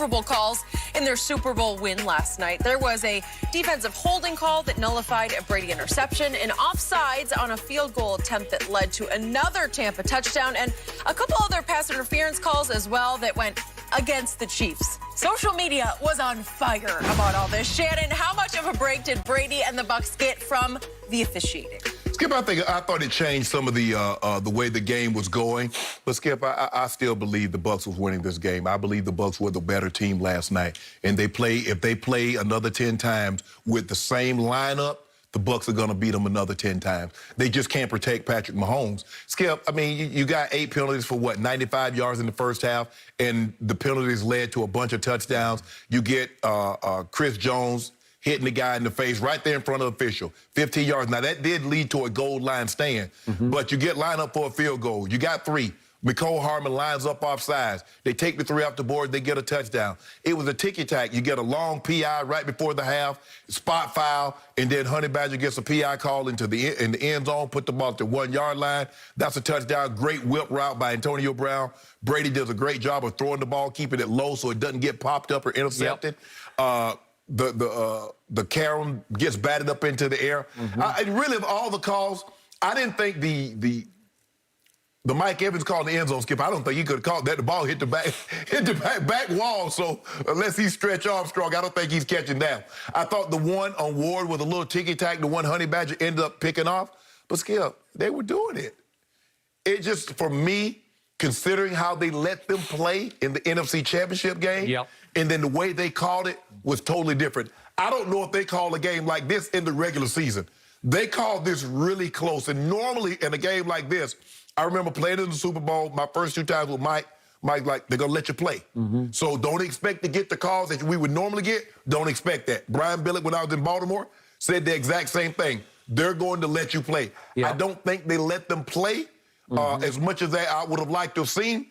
favorable calls in their Super Bowl win last night. There was a defensive holding call that nullified a Brady interception, an offsides on a field goal attempt that led to another Tampa touchdown, and a couple other pass interference calls as well that went against the Chiefs. Social media was on fire about all this. Shannon, how much of a break did Brady and the Bucs get from the officiating? Skip, I thought it changed some of the way the game was going. But, Skip, I still believe the Bucs was winning this game. I believe the Bucs were the better team last night. And if they play another 10 times with the same lineup, the Bucs are going to beat them another 10 times. They just can't protect Patrick Mahomes. Skip, I mean, you got 8 penalties for, 95 yards in the first half, and the penalties led to a bunch of touchdowns. You get Chris Jones hitting the guy in the face right there in front of the official, 15 yards. Now, that did lead to a goal line stand, but you get lined up for a field goal. You got 3. Mecole Hardman lines up offsides. They take the 3 off the board. They get a touchdown. It was a ticky-tack. You get a long PI right before the half, spot foul, and then Honey Badger gets a PI call in the end zone, put the ball at the 1-yard line. That's a touchdown. Great whip route by Antonio Brown. Brady does a great job of throwing the ball, keeping it low so it doesn't get popped up or intercepted. Yep. The Karen gets batted up into the air. Really, of all the calls, I didn't think the Mike Evans call in the end zone, Skip, I don't think he could have called that. The ball hit the back wall, so unless he stretch Armstrong, I don't think he's catching that. I thought the one on Ward with a little ticky-tack, the one Honey Badger ended up picking off. But, Skip, they were doing it. It just, for me, considering how they let them play in the NFC Championship game, and then the way they called it was totally different. I don't know if they call a game like this in the regular season. They called this really close, and normally in a game like this, I remember playing in the Super Bowl my first 2 times with Mike. Mike, like, they're going to let you play. So don't expect to get the calls that we would normally get. Don't expect that. Brian Billick, when I was in Baltimore, said the exact same thing. They're going to let you play. I don't think they let them play as much as I would have liked to have seen.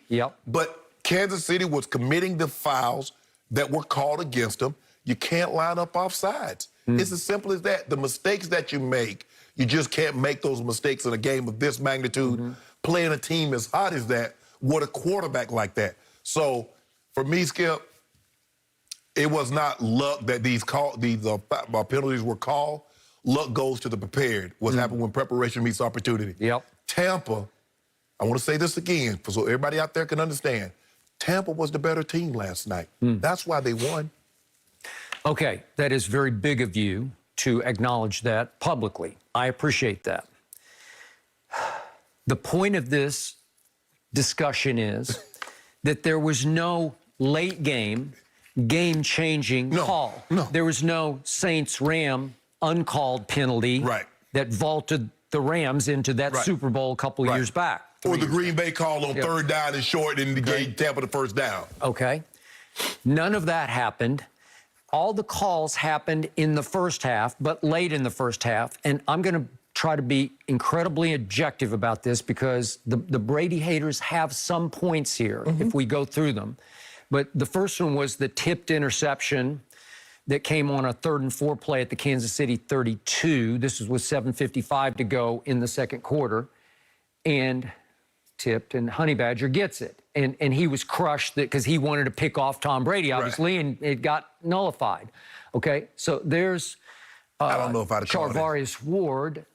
But Kansas City was committing the fouls that were called against them. You can't line up offsides. It's as simple as that. The mistakes that you make, you just can't make those mistakes in a game of this magnitude. Playing a team as hot as that with a quarterback like that. So, for me, Skip, it was not luck that these penalties were called. Luck goes to the prepared. What's happened when preparation meets opportunity. Tampa, I want to say this again so everybody out there can understand. Tampa was the better team last night. That's why they won. Okay, that is very big of you to acknowledge that publicly. I appreciate that. The point of this discussion is that there was no late game-changing call. There was no Saints-Ram uncalled penalty that vaulted the Rams into that Super Bowl a couple of years back. Or the Green Bay call on 3rd down and short and gave Tampa the 1st down. Okay. None of that happened. All the calls happened in the first half, but late in the first half. And I'm going to try to be incredibly objective about this because the Brady haters have some points here if we go through them. But the first one was the tipped interception that came on a 3rd and 4 play at the Kansas City 32. This was with 7:55 to go in the second quarter. And tipped, and Honey Badger gets it. And he was crushed because he wanted to pick off Tom Brady, obviously, and it got nullified. Okay, so there's I don't know if I'd have called it. Charvarius Ward.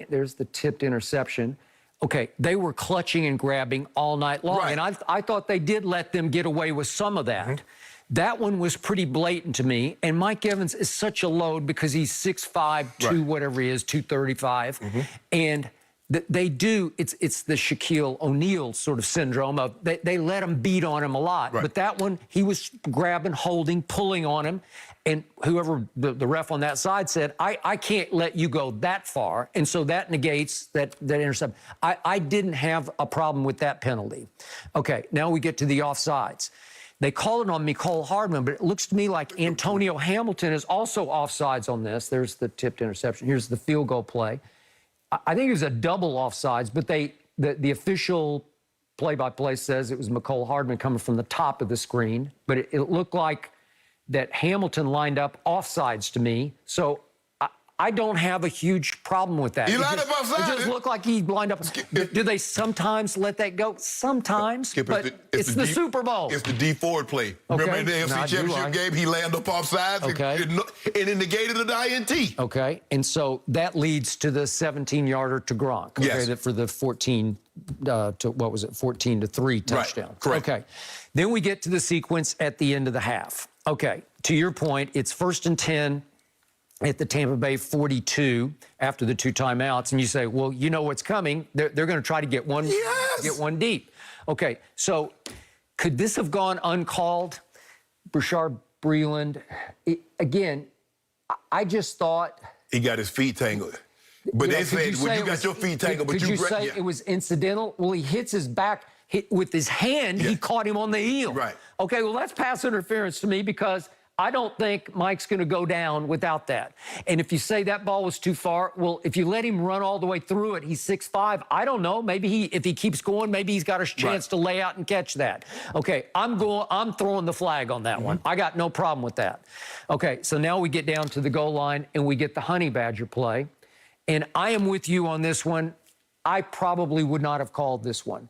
There's the tipped interception. Okay, they were clutching and grabbing all night long, and I thought they did let them get away with some of that. That one was pretty blatant to me, and Mike Evans is such a load because he's 6'5", 2 whatever he is, 235, and they do, it's the Shaquille O'Neal sort of syndrome of they let him beat on him a lot. But that one, he was grabbing, holding, pulling on him. And whoever, the ref on that side said, I can't let you go that far. And so that negates that intercept. I didn't have a problem with that penalty. Okay, now we get to the offsides. They call it on Mecole Hardman, but it looks to me like Antonio Hamilton is also offsides on this. There's the tipped interception. Here's the field goal play. I think it was a double offsides, but the official play-by-play says it was Mecole Hardman coming from the top of the screen, but it looked like that Hamilton lined up offsides to me. So I don't have a huge problem with that. He lined up outside. It just looked like he lined up. Do they sometimes let that go? Sometimes, Skip, but it's the Super Bowl. It's the D Ford play. Okay. Remember in the AFC Championship game, he landed up offsides and it negated an INT. Okay, and so that leads to the 17-yarder to Gronk. Okay, Yes. For the 14 to, what was it, 14-3 touchdown. Right. Correct. Okay, then we get to the sequence at the end of the half. Okay, to your point, it's 1st and 10 at the Tampa Bay 42 after the 2 timeouts, and you say, well, you know what's coming. They're going to try to get one, get one deep. Okay, so could this have gone uncalled? Brashard Breeland, again, I just thought he got his feet tangled. But they said, well, you got your feet tangled, but could you say it was incidental? Well, he hits his back with his hand. He caught him on the heel. Right. Okay, well, that's pass interference to me because I don't think Mike's going to go down without that. And if you say that ball was too far, well, if you let him run all the way through it, he's 6'5". I don't know. Maybe if he keeps going, maybe he's got a chance to lay out and catch that. Okay, I'm throwing the flag on that one. I got no problem with that. Okay, so now we get down to the goal line and we get the Honey Badger play. And I am with you on this one. I probably would not have called this one.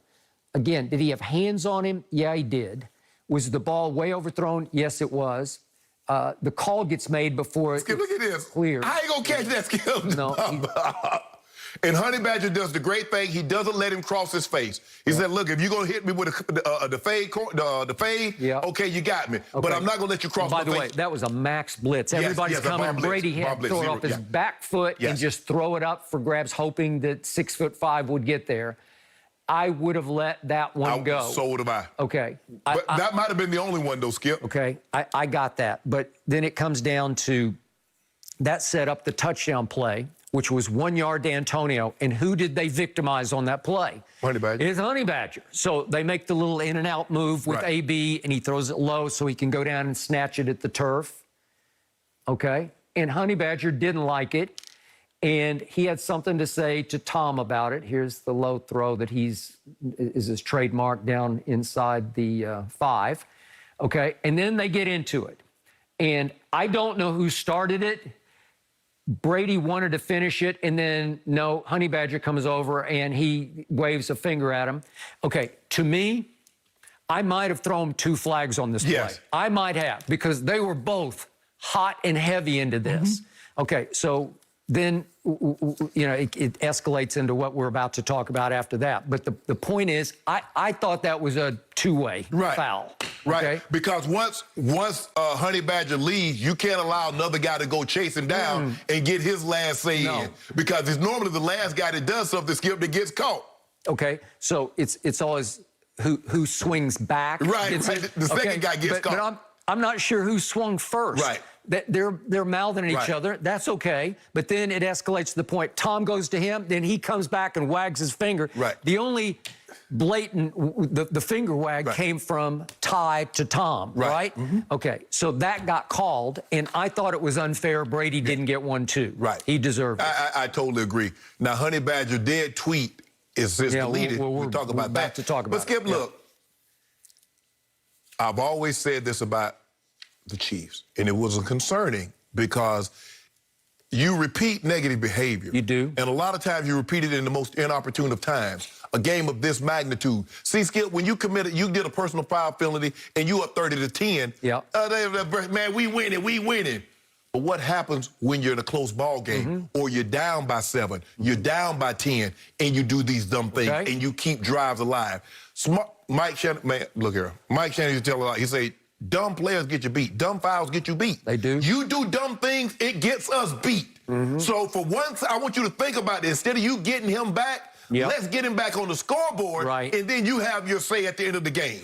Again, did he have hands on him? Yeah, he did. Was the ball way overthrown? Yes, it was. The call gets made before it's look at this. clear. I ain't gonna catch that, Skip. No. And Honey Badger does the great thing. He doesn't let him cross his face. He said, look, if you're going to hit me with the fade, okay, you got me. Okay. But I'm not going to let you cross my face. By the way, that was a max blitz. Everybody's coming. Brady had to throw it off his back foot and just throw it up for grabs, hoping that 6'5" would get there. I would have let that one go. So would have I. Okay. But that might have been the only one, though, Skip. Okay, I got that. But then it comes down to that set up the touchdown play, which was 1 yard to Antonio. And who did they victimize on that play? Honey Badger. It's Honey Badger. So they make the little in and out move with AB, and he throws it low so he can go down and snatch it at the turf. Okay? And Honey Badger didn't like it. And he had something to say to Tom about it. Here's the low throw that is his trademark down inside the 5. Okay, and then they get into it. And I don't know who started it. Brady wanted to finish it, and then, no, Honey Badger comes over, and he waves a finger at him. Okay, to me, I might have thrown 2 flags on this play. I might have, because they were both hot and heavy into this. Okay, so then, you know, it escalates into what we're about to talk about after that. But the point is, I thought that was a two-way foul. Right, because once Honey Badger leaves, you can't allow another guy to go chase him down and get his last say in. Because it's normally the last guy that does something, Skip, that gets caught. Okay, so it's always who swings back. Right. The second guy gets caught. But I'm not sure who swung first. Right. They're mouthing at each other. That's okay. But then it escalates to the point Tom goes to him, then he comes back and wags his finger. Right. The only blatant, the finger wag came from Ty to Tom, right? Okay, so that got called, and I thought it was unfair Brady didn't get one too. Right. He deserved it. I totally agree. Now, Honey Badger did tweet, is since deleted. We'll talk about that. But Skip, look, I've always said this about the Chiefs, and it was concerning because you repeat negative behavior. You do. And a lot of times you repeat it in the most inopportune of times. A game of this magnitude. See, Skip, when you did a personal foul penalty and you up 30-10. Yeah. Man, we winning. But what happens when you're in a close ball game or you're down by 7, you're down by 10, and you do these dumb things and you keep drives alive? Mike Shannon, man, look here. Mike Shannon used to tell a lot. He say, dumb players get you beat. Dumb fouls get you beat. They do. You do dumb things, it gets us beat. So for once, I want you to think about this. Instead of you getting him back, let's get him back on the scoreboard, and then you have your say at the end of the game.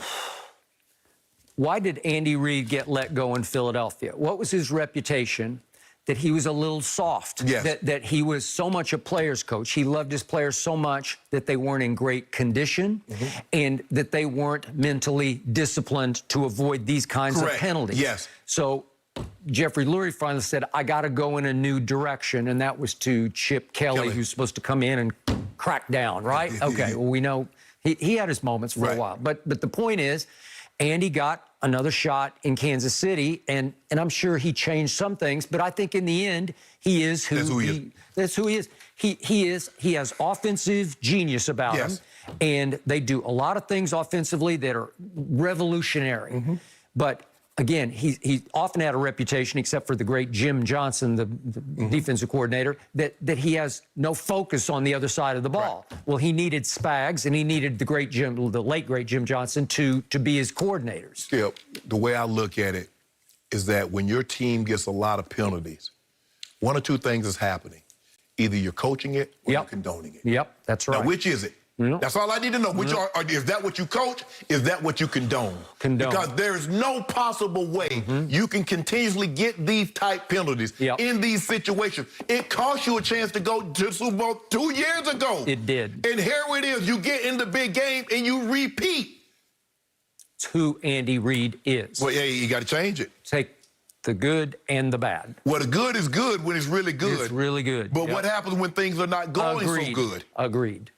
Why did Andy Reid get let go in Philadelphia? What was his reputation? That he was a little soft. Yes. That he was so much a player's coach. He loved his players so much that they weren't in great condition and that they weren't mentally disciplined to avoid these kinds of penalties. Yes. So Jeffrey Lurie finally said, I got to go in a new direction, and that was to Chip Kelly, who's supposed to come in and crack down, right? Okay, well, we know he had his moments for a while. But the point is, Andy got another shot in Kansas City, and I'm sure he changed some things, but I think in the end, he is who That's who he is. That's who he is. He has offensive genius about him, and they do a lot of things offensively that are revolutionary. But again, he often had a reputation, except for the great Jim Johnson, the defensive coordinator, that he has no focus on the other side of the ball. Right. Well, he needed Spags, and he needed the late great Jim Johnson to be his coordinators. Skip, the way I look at it is that when your team gets a lot of penalties, one or two things is happening. Either you're coaching it or you're condoning it. Yep, that's right. Now, which is it? That's all I need to know. Which is that what you coach? Is that what you condone? Because there's no possible way you can continuously get these type penalties in these situations. It cost you a chance to go to the Super Bowl 2 years ago. It did. And here it is. You get in the big game and you repeat. It's who Andy Reid is. Well, yeah, you got to change it. Take the good and the bad. Well, the good is good when it's really good. It's really good. But what happens when things are not going so good? Agreed.